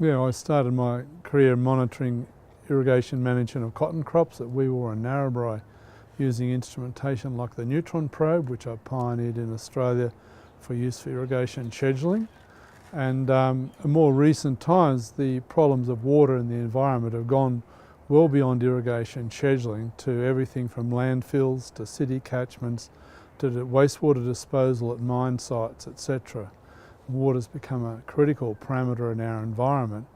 Yeah, I started my career monitoring irrigation management of cotton crops at Weewar and Narrabri using instrumentation like the neutron probe, which I pioneered in Australia for use for irrigation scheduling. And in more recent times, the problems of water in the environment have gone well beyond irrigation scheduling to everything from landfills to city catchments to the wastewater disposal at mine sites, etc. Water's become a critical parameter in our environment,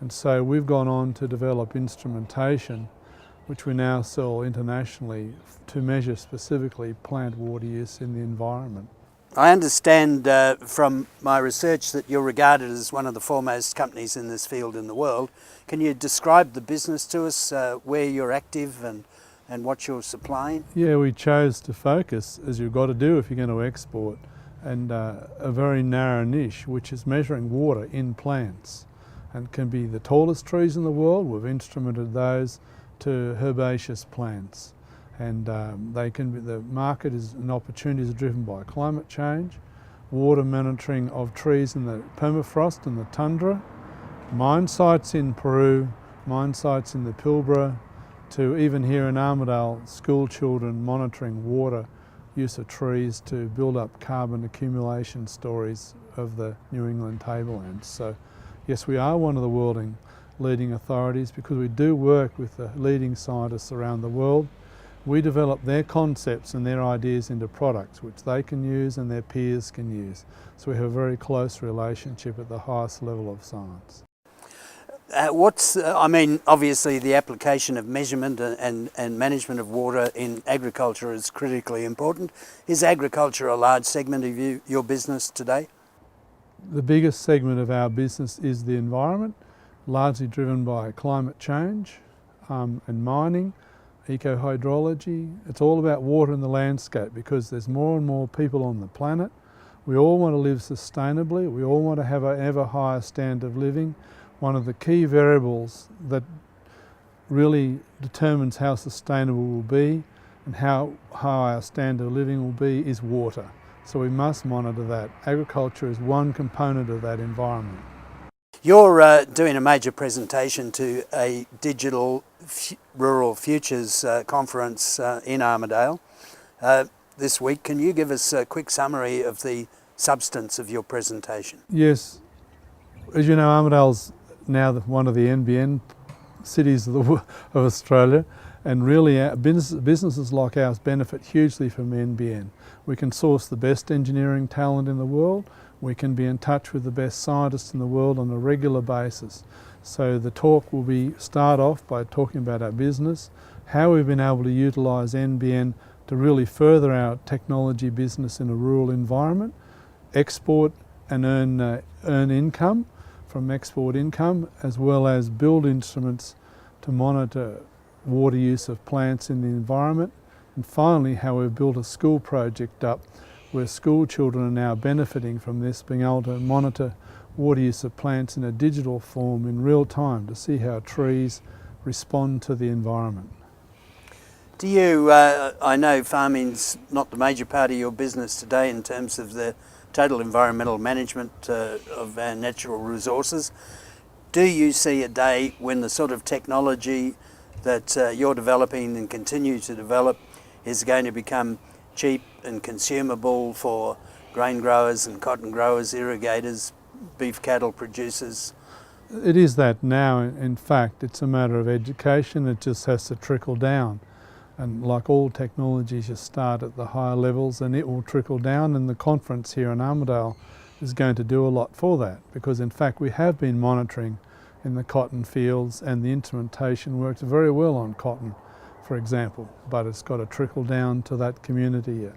and so we've gone on to develop instrumentation which we now sell internationally to measure specifically plant water use in the environment. I understand from my research that you're regarded as one of the foremost companies in this field in the world. Can you describe the business to us, where you're active and what you're supplying? Yeah, we chose to focus, as you've got to do if you're going to export, and a very narrow niche, which is measuring water in plants. And can be the tallest trees in the world. We've instrumented those to herbaceous plants. And the market is and opportunities are driven by climate change, water monitoring of trees in the permafrost and the tundra, mine sites in Peru, mine sites in the Pilbara, to even here in Armidale, school children monitoring water use of trees to build up carbon accumulation stories of the New England tablelands. So yes, we are one of the world leading authorities because we do work with the leading scientists around the world. We develop their concepts and their ideas into products which they can use and their peers can use. So we have a very close relationship at the highest level of science. Obviously the application of measurement and management of water in agriculture is critically important. Is agriculture a large segment of your business today? The biggest segment of our business is the environment, largely driven by climate change and mining, eco-hydrology. It's all about water in the landscape because there's more and more people on the planet. We all want to live sustainably. We all want to have an ever higher standard of living. One of the key variables that really determines how sustainable we'll be and how high our standard of living will be is water. So we must monitor that. Agriculture is one component of that environment. You're doing a major presentation to a Digital Rural Futures conference in Armidale this week. Can you give us a quick summary of the substance of your presentation? Yes. As you know, Armidale's now one of the NBN cities of Australia, and really businesses like ours benefit hugely from NBN. We can source the best engineering talent in the world. We can be in touch with the best scientists in the world on a regular basis. So the talk will start off by talking about our business, how we've been able to utilise NBN to really further our technology business in a rural environment, export and earn income from export income, as well as build instruments to monitor water use of plants in the environment, and finally how we've built a school project up where school children are now benefiting from this, being able to monitor water use of plants in a digital form in real time to see how trees respond to the environment. Do you, I know farming's not the major part of your business today in terms of the total environmental management of our natural resources. Do you see a day when the sort of technology that you're developing and continue to develop is going to become cheap and consumable for grain growers and cotton growers, irrigators, beef cattle producers? It is that now. In fact, it's a matter of education. It just has to trickle down. And like all technologies, you start at the higher levels and it will trickle down, and the conference here in Armidale is going to do a lot for that, because in fact we have been monitoring in the cotton fields and the instrumentation works very well on cotton, for example, but it's got to trickle down to that community yet.